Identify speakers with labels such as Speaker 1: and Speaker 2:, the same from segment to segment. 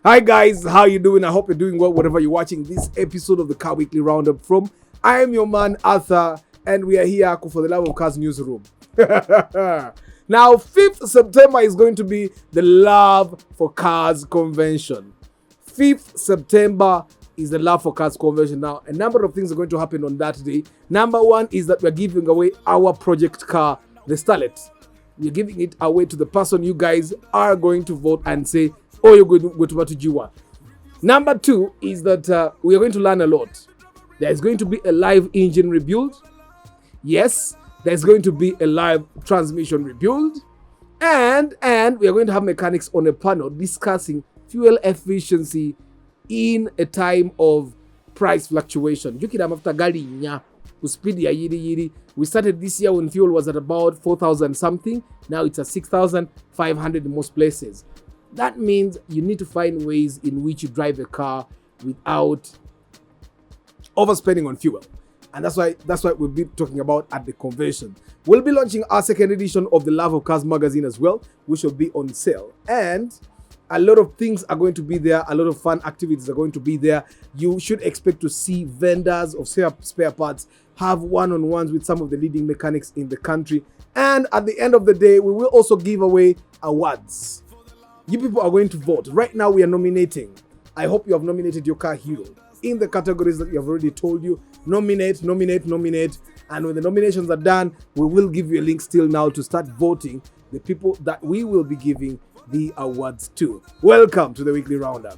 Speaker 1: Hi guys, how you doing? I hope you're doing well wherever you're watching this episode of the Car Weekly Roundup from. I am your man Arthur, and we are here for the Love of Cars newsroom. Now, 5th September is going to be the Love for Cars convention. 5th September is the Love for Cars convention. Now, a number of things are going to happen on that day. Number one is that we're giving away our project car, the Starlet. We're giving it away to the person you guys are going to vote and say, oh, you're going to go to Batujiwa. Number two is that we are going to learn a lot. There's going to be a live engine rebuild. Yes, there's going to be a live transmission rebuild. And we are going to have mechanics on a panel discussing fuel efficiency in a time of price fluctuation. We started this year when fuel was at about 4,000 something. Now it's at 6,500 in most places. That means you need to find ways in which you drive a car without overspending on fuel. And that's what we'll be talking about at the convention. We'll be launching our second edition of the Love of Cars magazine as well, which will be on sale. And a lot of things are going to be there. A lot of fun activities are going to be there. You should expect to see vendors of spare parts have one-on-ones with some of the leading mechanics in the country. And at the end of the day, we will also give away awards. You people are going to vote. Right now, we are nominating. I hope you have nominated your car hero in the categories that we have already told you. Nominate. And when the nominations are done, we will give you a link still now to start voting the people that we will be giving the awards to. Welcome to the Weekly Roundup.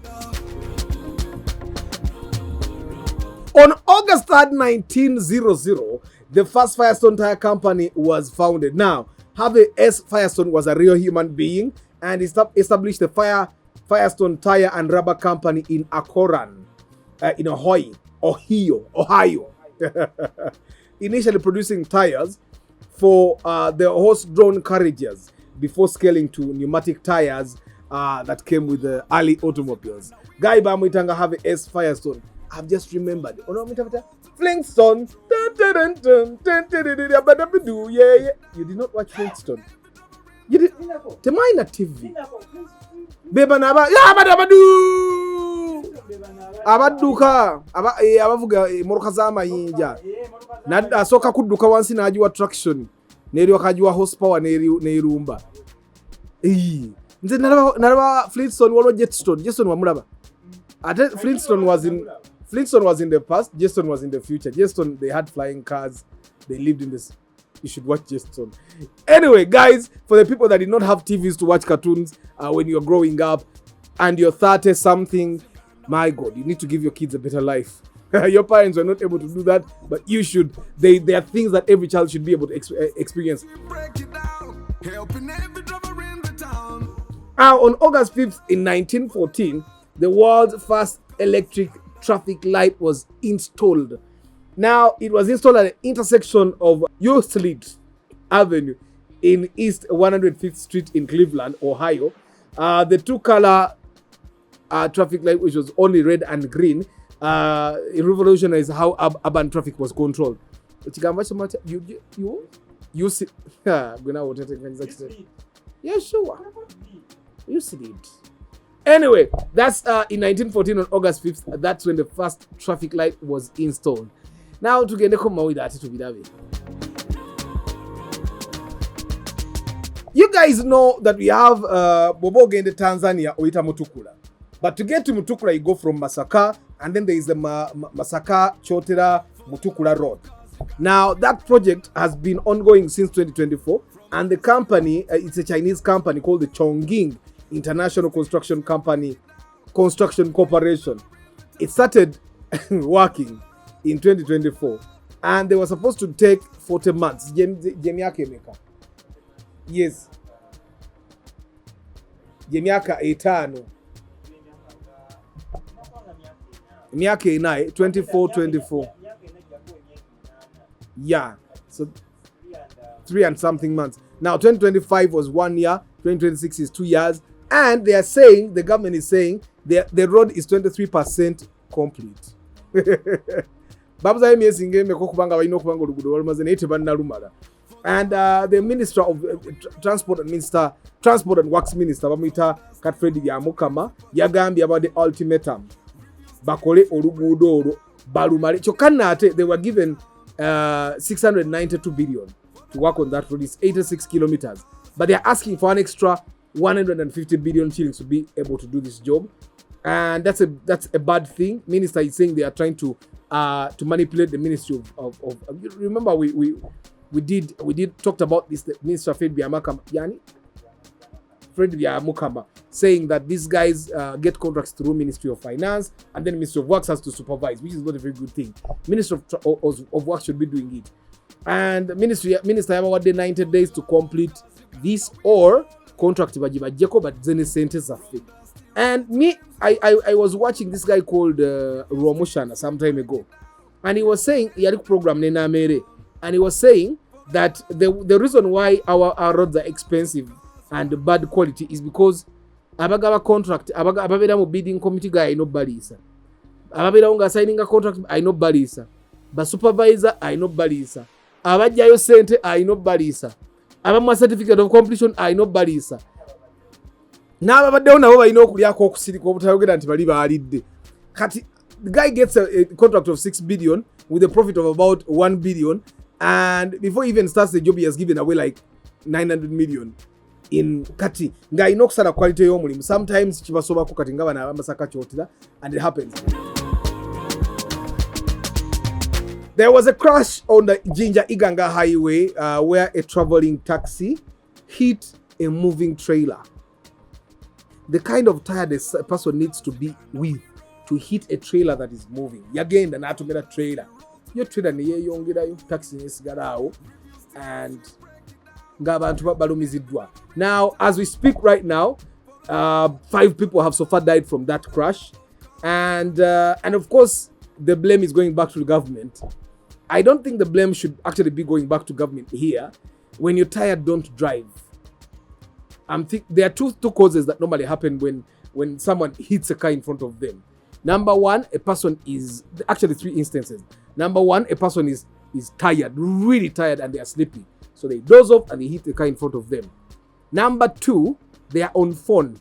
Speaker 1: On August 3rd, 1900, the first Firestone Tire Company was founded. Now, Harvey S. Firestone was a real human being and established the Firestone Tire and Rubber Company in Akoran, in Ohio. Initially producing tires for the horse-drawn carriages before scaling to pneumatic tires that came with the early automobiles. Guy Bamuitanga Harvey S. Firestone. I've just remembered. Flintstone. You did not watch Flintstone. You did. Temaina TV. Beba naba. Ya badabadu. Abaduka. Abavuga moroka zama yinja. Na soka kuduka wansi na ajuwa traction. Neri wakajua horsepower neirumba. Nze naraba Flintstone walo Jetstone. Jetstone wa mulaba. Flintstone was in the past, Jetstone was in the future. Jetstone, they had flying cars. They lived in this. You should watch Jetstone. Anyway, guys, for the people that did not have TVs to watch cartoons when you're growing up and you're 30-something, my God, you need to give your kids a better life. Your parents were not able to do that, but you should. There are things that every child should be able to experience. On August 5th in 1914, the world's first electric traffic light was installed. Now, it was installed at the intersection of Euclid Avenue in East 105th Street in Cleveland, Ohio. The two-color traffic light, which was only red and green, it revolutionized how urban traffic was controlled. You see, yeah, sure. You see it. Anyway, that's in 1914 on August 5th. That's when the first traffic light was installed. Now, to get with that, to be that way. You guys know that we have Boboge in Tanzania, Oita Mutukula. But to get to Mutukula, you go from Masaka, and then there is the Masaka Chotera Mutukula Road. Now, that project has been ongoing since 2024, and the company, it's a Chinese company called the Chongqing International Construction Corporation. It started working in 2024 and they were supposed to take 40 months. Yes. Miaka 5. Miaka 9, 24. Yeah. So 3 and something months. Now 2025 was 1 year, 2026 is 2 years. And they are saying, the government is saying, the road is 23% complete. Babuza emyezi ngeme ko kubanga balina okubanga oluguudo balumaze naye tebannalumala. And the Minister of Transport and Works Minister, Bamita Katfredi Yamukama, Yagambia about the ultimatum. Bakole Orugudo, Balumari, Chokanate, they were given 692 billion to work on that road. It's 86 kilometers. But they're asking for an extra 150 billion shillings to be able to do this job. And that's a bad thing. Minister is saying they are trying to manipulate the Ministry of remember we did talked about this, the Minister Fred Byamukama, saying that these guys get contracts through Ministry of Finance, and then Ministry of Works has to supervise, which is not a very good thing. Ministry of Works should be doing it. And Minister Yamawadde 90 days to complete this, or contract bajibajeko but zene sentence afe. And me, I was watching this guy called Romoshana some time ago, and he was saying yali program nena mere, and he was saying that the reason why our roads are expensive and bad quality is because abagaba contract ababera mu bidding committee guy no balisa, ababera nga signing a contract I no balisa, ba supervisor I no balisa, abajjayo sente I no balisa, abamwa certificate of completion I no balisa. N'ababaddewo nabo balina okulyako okusirika obutayogera nti bali baalidde. Kati the guy gets a contract of 6 billion with a profit of about 1 billion, and before he even starts the job he has given away like 900 million in kati nga alina okusala quality y'omulimu. Sometimes kibasobako kati nga bana abamasaka kyotera, and it happens. There was a crash on the Jinja-Iganga highway where a traveling taxi hit a moving trailer. The kind of tire this person needs to be with to hit a trailer that is moving. Yagenda n'atumira trailer. Yo trailer ne yeeyongerayo, taxi nesigalawo, and ng'abantu balumiziddwa. Now, as we speak right now, 5 people have so far died from that crash, and of course the blame is going back to the government. I don't think the blame should actually be going back to government here. When you're tired, don't drive. There are two causes that normally happen when someone hits a car in front of them. Number one, a person is actually 3 instances. Number one, a person is tired, really tired, and they are sleepy. So they doze off and they hit the car in front of them. Number 2, they are on phone.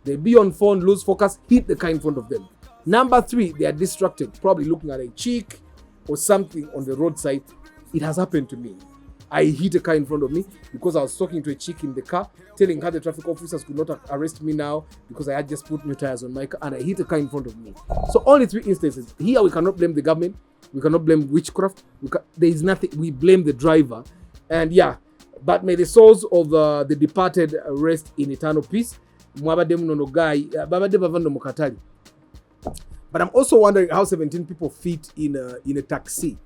Speaker 1: They be on phone, lose focus, hit the car in front of them. Number 3, they are distracted, probably looking at a chick or something on the roadside. It has happened to me. I hit a car in front of me because I was talking to a chick in the car, telling her the traffic officers could not arrest me now because I had just put new tires on my car, and I hit a car in front of me. So only 3 instances. Here we cannot blame the government. We cannot blame witchcraft. There is nothing. We blame the driver. And yeah, but may the souls of the departed rest in eternal peace. But I'm also wondering how 17 people fit in a taxi.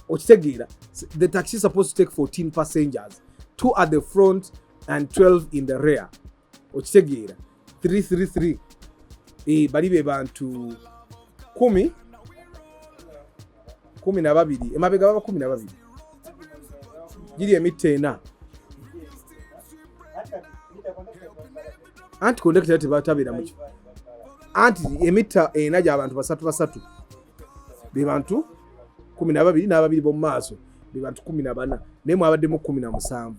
Speaker 1: The taxi is supposed to take 14 passengers, 2 at the front and 12 in the rear. 333. Bali be bantu 10 na babiri. Emabega baba 10 na babiri. Giri emitena. Anti conductor yate batabira muki. Anti emita enaja abantu basatu. Be bantu 12 n'ababiri bo maaso be bantu 14 nemu abaddemu 17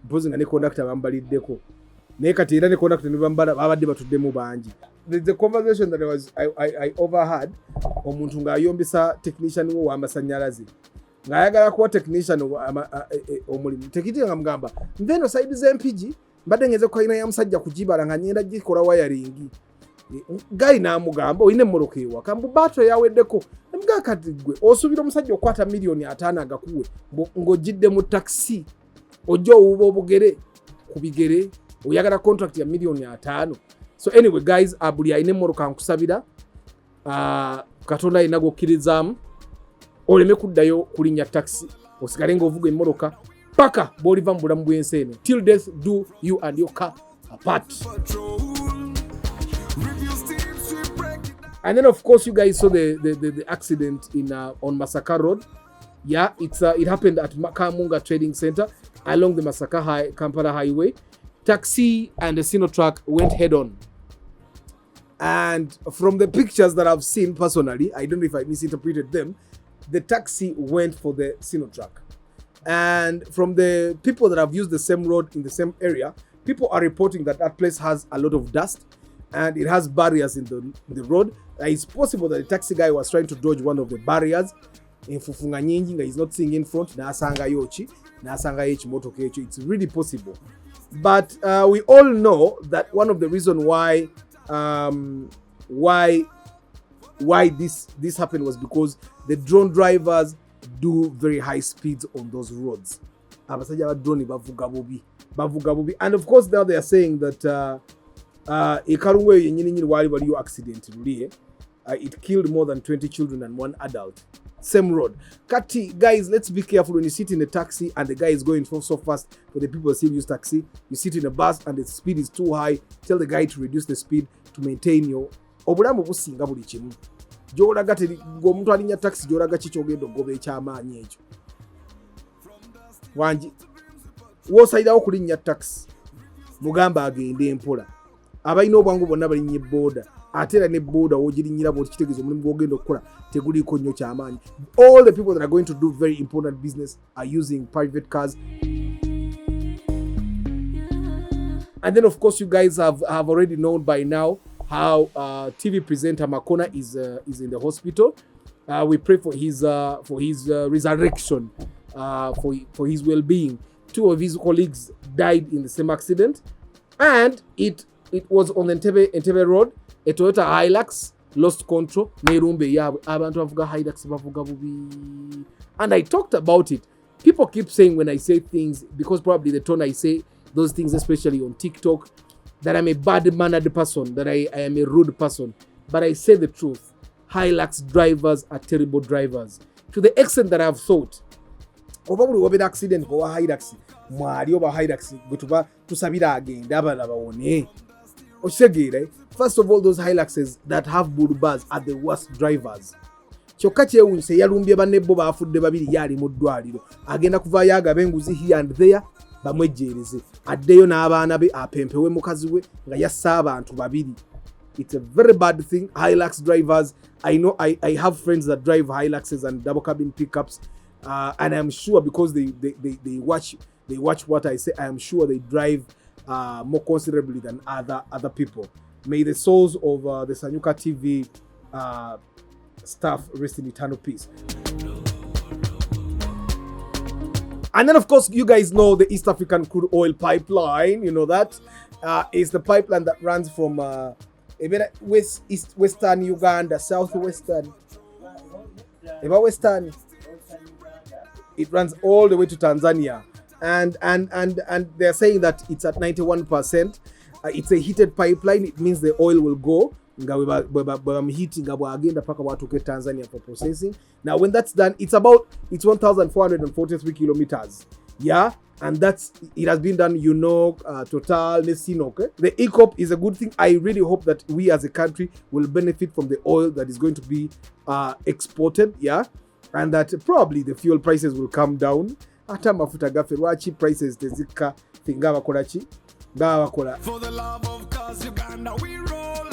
Speaker 1: mpozi nga ne conductor bambaliddeko naye kati era ne conductor ne bambala babadde batuddemu bangi. The conversation that I overheard, omuntu ng'ayombesa technician wo w'amasanyalaze ng'ayagala kuwa technician omulimu technician ng'amugamba nveno side z'empigi mbadde ngeze kwalina ya musajja kugibala nga nyenda gikola wiring. Guy n'amugamba oyine emmoloka ewaka mbu battery yaweddeko. Namugaa kati gwe osuubira omusajja okwata miliyoni 5 agakuwe ng'ogidde mu taxi ojja owuba obugere ku bigere oyagala contract ya miliyoni 5. So anyway guys, buli alina emmoloka nkusabira Katonda alina g'okkirizaamu oleme kuddayo kulinnya taxi osigale ng'ovuga emmoloka paka bw'oliva mu bulamu bw'ensi eno. Till death do you and your car apart. And then of course you guys saw the accident on Masaka Road. Yeah, it happened at Kamunga Trading Center along the Masaka Kampala Highway. Taxi and the Sinotrack went head on. And from the pictures that I've seen personally, I don't know if I misinterpreted them, the taxi went for the Sinotrack. And from the people that have used the same road in the same area, people are reporting that that place has a lot of dust and it has barriers in the road. It's possible that the taxi guy was trying to dodge one of the barriers. He's not seeing in front. It's really possible. But we all know that one of the reasons why this happened was because the drone drivers do very high speeds on those roads. And of course now they are saying that it killed more than 20 children and 1 adult. Same road. Kati, guys, let's be careful when you sit in a taxi and the guy is going so fast. For the people who still use taxi, you sit in a bus and the speed is too high. Tell the guy to reduce the speed to maintain your obulamu businga buli kimu. Joraga omuntu alinya taxi joraga kikyogendo gobe ekyamaanyi ekyo. Wanji wosayidawo kulinnya taxi mugamba agende empola. Abalina obwangu bonna balinnya boda. Ate era ne boda wogirinyira bwoti kitegeeza omulimu gwogenda okukola teguliko nnyo kyamaanyi. All the people that are going to do very important business are using private cars. And then of course you guys have already known by now how TV presenter Makona is in the hospital. We pray for his resurrection, for his well-being. 2 of his colleagues died in the same accident, and it was on the Entebbe Road. A Toyota Hilux lost control. And I talked about it. People keep saying when I say things, because probably the tone I say those things, especially on TikTok, that I'm a bad-mannered person, that I am a rude person. But I say the truth. Hilux drivers are terrible drivers. To the extent that I've thought, probably will be an accident go Hilux. First of all, those Hiluxes that have Burubas are the worst drivers. Kyokka kyewunyise yalumbye banebo bafudde babiri yali mu ddwaliro. Agenda kuvaayo agabe enguzi here and there bamwejjeereze. Addeyo n'abaana be apempewe mukazi we nga yassa abantu babiri. It's a very bad thing. Hilux drivers, I know I have friends that drive Hiluxes and double cabin pickups, and I'm sure because they watch what I say, I am sure they drive more considerably than other people. May the souls of the Sanyuka TV staff rest in eternal peace. And then, of course, you guys know the East African crude oil pipeline. You know that is the pipeline that runs from western Uganda, southwestern, western. It runs all the way to Tanzania, and they're saying that it's at 91%. It's a heated pipeline. It means the oil will go. Heating Tanzania for processing. Now, when that's done, it's 1,443 kilometers. Yeah, and it has been done. Total, Nesino. The ECOP is a good thing. I really hope that we as a country will benefit from the oil that is going to be exported. Yeah, and that probably the fuel prices will come down. Ata mafuta gafe lwaki prices tezika finga bakolachi. For the love of cause Uganda we roll.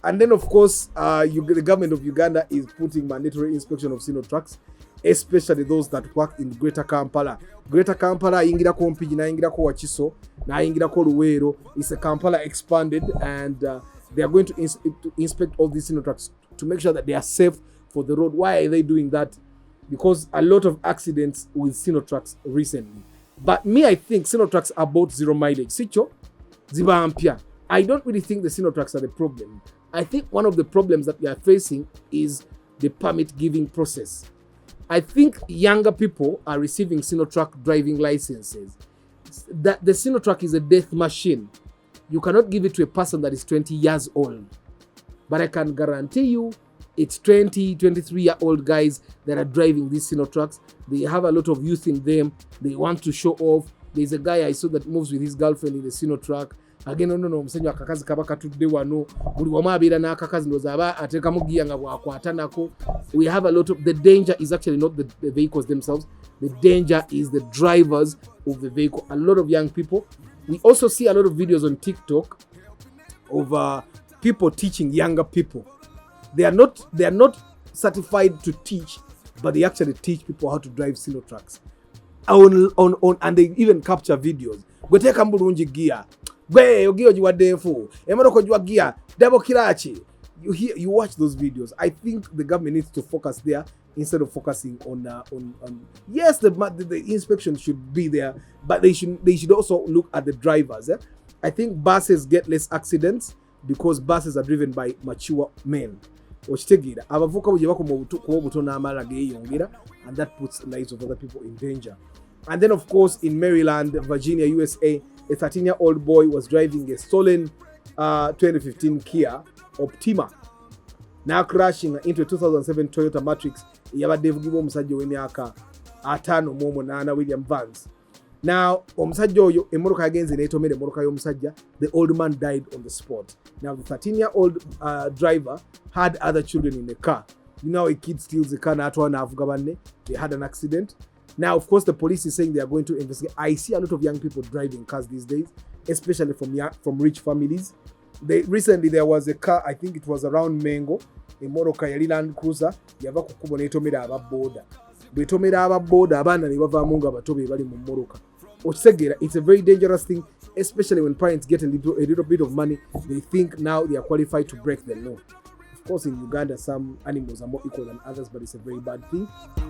Speaker 1: And then of course the government of Uganda is putting mandatory inspection of Sino trucks, especially those that work in Greater Kampala. Greater Kampala ingira ko Mpigi na ingira ko Wakiso na ingira ko Luwero. It's a Kampala expanded, and they are going to inspect all these Sino trucks to make sure that they are safe for the road. Why are they doing that? Because a lot of accidents with Sino trucks recently. But me, I think Sino trucks are about 0 mileage. Sicho, ziba ampia. I don't really think the Sino trucks are the problem. I think one of the problems that we are facing is the permit giving process. I think younger people are receiving Sino truck driving licenses. That the Sino truck is a death machine. You cannot give it to a person that is 20 years old. But I can guarantee you, it's 20, 23-year-old guys that are driving these Sino trucks. They have a lot of youth in them. They want to show off. There's a guy I saw that moves with his girlfriend in the Sino truck. Again, no, msenyo akakazi kabaka tudde wano. Buli wamu abira na akakazi ndoza aba ateka mugiya nga bwakwata nako. We have a lot of, the danger is actually not the vehicles themselves. The danger is the drivers of the vehicle. A lot of young people. We also see a lot of videos on TikTok of people teaching younger people. They are not certified to teach, but they actually teach people how to drive Sino trucks. and they even capture videos. Gwe teka mbulungi gear. Gwe ogiyo jiwadde nfu. Emotoka jiwa gear. Double kirachi. You watch those videos. I think the government needs to focus there instead of focusing on yes, the inspection should be there, but they should also look at the drivers. I think buses get less accidents because buses are driven by mature men. Abavuka buje bakoma obuto n'amala geeyongera, and that puts the lives of other people in danger. And then of course in Maryland, Virginia, USA, a 13-year-old boy was driving a stolen 2015 Kia Optima, now crashing into a 2007 Toyota Matrix yabadde evugibwa omusajja w'emyaka 58 William Vance. Now omusajja oyo emmotoka yagenze n'etomera emmotoka y'omusajja. The old man died on the spot. Now the 13-year-old driver had other children in the car. You know, a kid steals the car n'atwala n'avuga banne. They had an accident. Now of course the police is saying they are going to investigate. I see a lot of young people driving cars these days, especially from rich families. Recently there was a car, I think it was around Mengo, emmotoka yali Land Cruiser yava ku kkubo n'etomera ababooda. Bwetomera ababooda abaana ne bavaamu nga bato be bali mu mmoloka. Okitegeera, it's a very dangerous thing, especially when parents get a little bit of money. They think now they are qualified to break the law. Of course in Uganda some animals are more equal than others, but it's a very bad thing.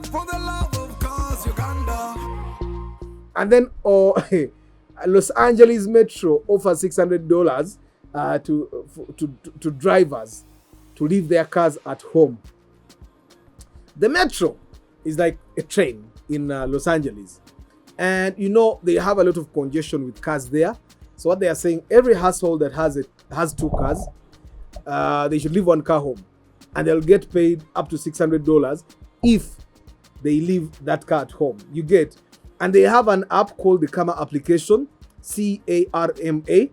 Speaker 1: For the love of cars, Uganda. And then Los Angeles Metro offers $600 to drivers to leave their cars at home. The Metro is like a train in Los Angeles, and you know they have a lot of congestion with cars there. So what they are saying, every household that has 2 cars, they should leave 1 car home, and they'll get paid up to $600 if they leave that car at home. You get, and they have an app called the Karma application, CARMA,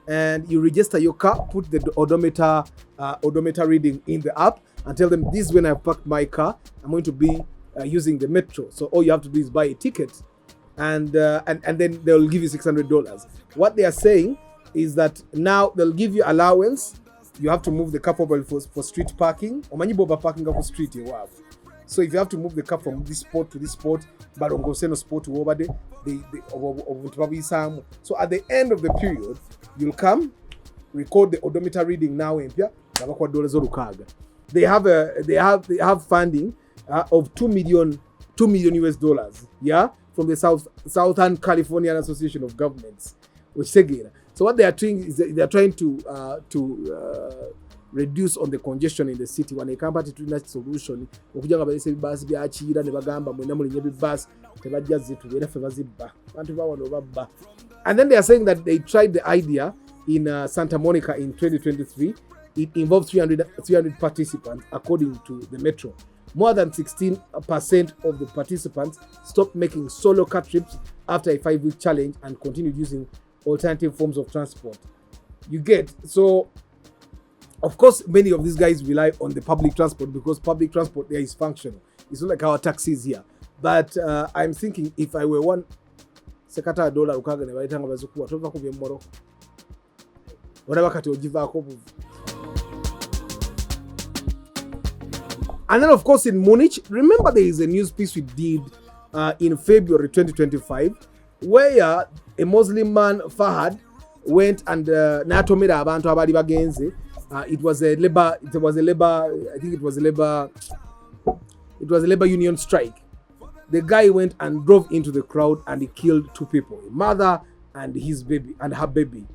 Speaker 1: and you register your car, put the odometer reading in the app, and tell them this is when I've parked my car. I'm going to be using the Metro. So all you have to do is buy a ticket, and then they'll give you $600. What they are saying is that now they'll give you allowance. You have to move the car probably for street parking. Omanyi boba parking up street you have. So if you have to move the car from this spot to this spot, but on go send a spot to over there, so at the end of the period, you'll come, record the odometer reading now in Pia. They have funding of $2 million US, yeah, from the Southern California Association of Governments, which again. So what they are doing is they are trying to reduce on the congestion in the city. When they come back to that solution, and then they are saying that they tried the idea in Santa Monica in 2023. It involved 300 participants, according to the Metro. More than 16% of the participants stopped making solo car trips after a 5-week challenge and continued using alternative forms of transport. You get, so of course many of these guys rely on the public transport because public transport there is functional. It's not like our taxis here. But I'm thinking if I were one sekata dollar ukaga ne baitanga bazukuwa tova ku byemmoro whatever kati ogivaako. And then of course in Munich, remember there is a news piece we did in February 2025 where a Muslim man, Fahad, went and natomera abantu abali bagenze. It was a labor union strike. The guy went and drove into the crowd and he killed 2 people, a mother and her baby.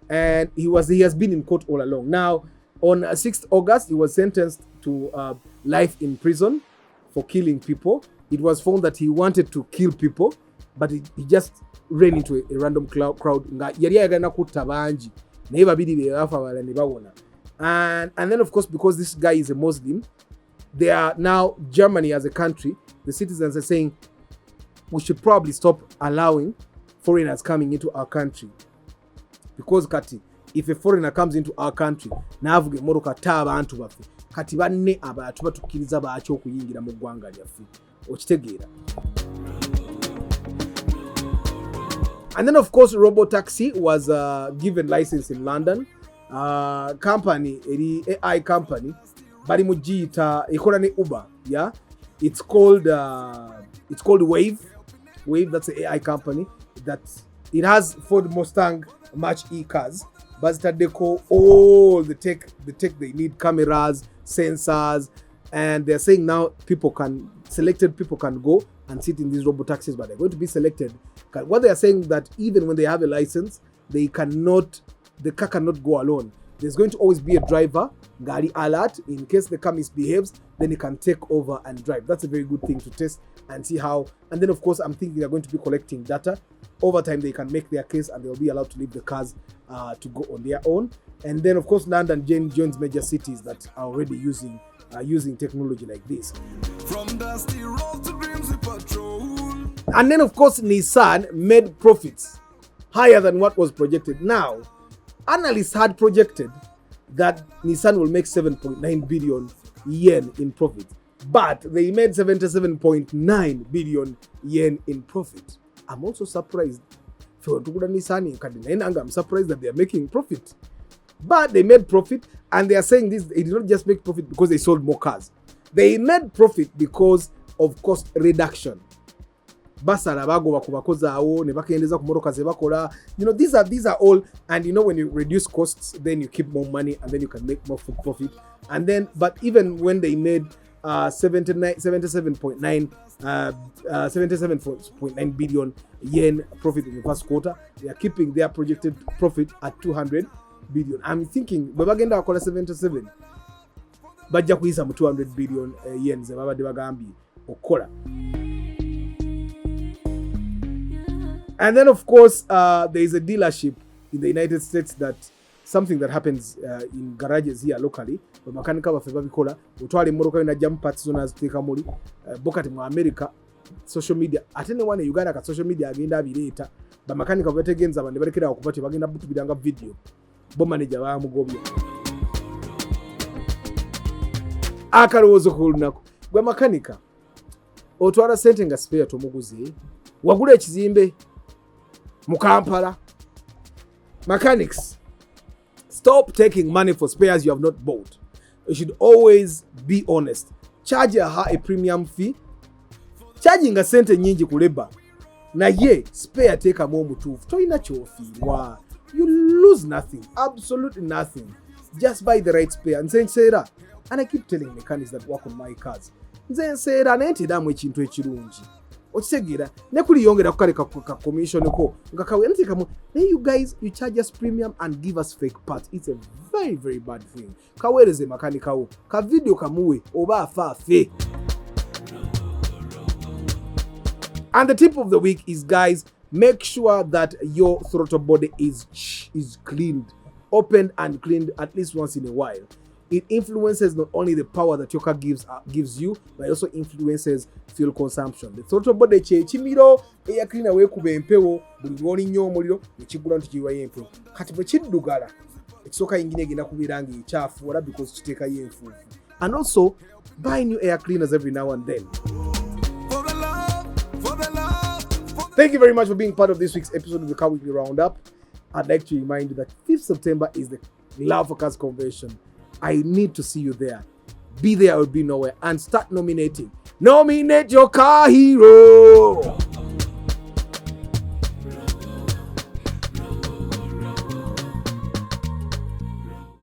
Speaker 1: And he has been in court all along. Now, on 6th August, he was sentenced to life in prison for killing people. It was found that he wanted to kill people, but he just ran into a random crowd. And then of course, because this guy is a Muslim, they are now, Germany as a country, the citizens are saying we should probably stop allowing foreigners coming into our country. Because kati, if a foreigner comes into our country, navuge moroka ta abantu baffe. Kati banne abantu batukiriza baaki okuyingira mu ggwanga lyaffe. Okitegeera. And then of course, Robotaxi was given license in London. Company, AI company, bali mujita ekola ne Uber, yeah. It's called Wave. Wave, that's an AI company that it has Ford Mustang Mach-E cars, but they call all the tech they need, cameras, sensors, and they're saying now selected people can go and sit in these robo taxis, but they're going to be selected. What they are saying that even when they have a license, the car cannot go alone. There's going to always be a driver, Gari alert, in case the car misbehaves, then he can take over and drive. That's a very good thing to test and see how. And then of course, I'm thinking they're going to be collecting data. Over time, they can make their case and they'll be allowed to leave the cars to go on their own. And then of course, London joins major cities that are already using technology like this. From dusty road to dreams with patrol. And then of course, Nissan made profits higher than what was projected. Now, analysts had projected that Nissan will make 7.9 billion yen in profit, but they made 77.9 billion yen in profit. I'm also surprised. I'm surprised that they are making profit. But they made profit, and they are saying this, they did not just make profit because they sold more cars. They made profit because of cost reduction. These are all, and when you reduce costs, then you keep more money and then you can make more profit. And then, but even when they made 77.9 billion yen profit in the first quarter, they are keeping their projected profit at 200 billion. I'm thinking, Babagenda Akola 77, Baja Kuisa 200 billion yen, Zababa Devagambi, Okola. And then, of course, there is a dealership in the United States something that happens in garages here locally. The mechanic of Febabikola, Utwali Morocco in a jump parts known as Tekamori, Bokati in America, social media. At anyone in Uganda, social media again, later. The mechanic of better games and the very killer of again up to be done a video. Bomb manager, Mugobi. Akaro was a whole knuckle. But mechanica. Otwara sending a spare to Muguzi. Wagure Chizimbe. Mukampala. Mechanics, stop taking money for spares you have not bought. You should always be honest. Charge a premium fee. Charging a cent nyingi kuleba. Na ye, spare take a momu tooth. Toina chofi. You lose nothing. Absolutely nothing. Just buy the right spare. And say, and I keep telling mechanics that work on my cars. Say, nenti damu echintu echirungi. Ochisegira nekuli yongera kukaleka commission ko ngakawe ntika you guys, you charge us premium and give us fake parts. It's a very, very bad thing. Kawereze makanika wo ka video kamuwe oba afafe. And the tip of the week is, guys, make sure that your throttle body is cleaned, opened and cleaned at least once in a while. It influences not only the power that your car gives you, but also influences fuel consumption. The throttle body chimiro eya cleaner we kubempewo buli nnyo omuliro ekigula ntikiwa yempewo kati bwe kiddugala ekisoka yingine gina kubirangi ekyafu wala because kiteka yenfufu. And also buy new air cleaners every now and then. Thank you very much for being part of this week's episode of the Car Weekly Roundup. I'd like to remind you that 5th September is the Love for Cars Convention. I need to see you there. Be there or be nowhere, and start nominating. Nominate your car hero.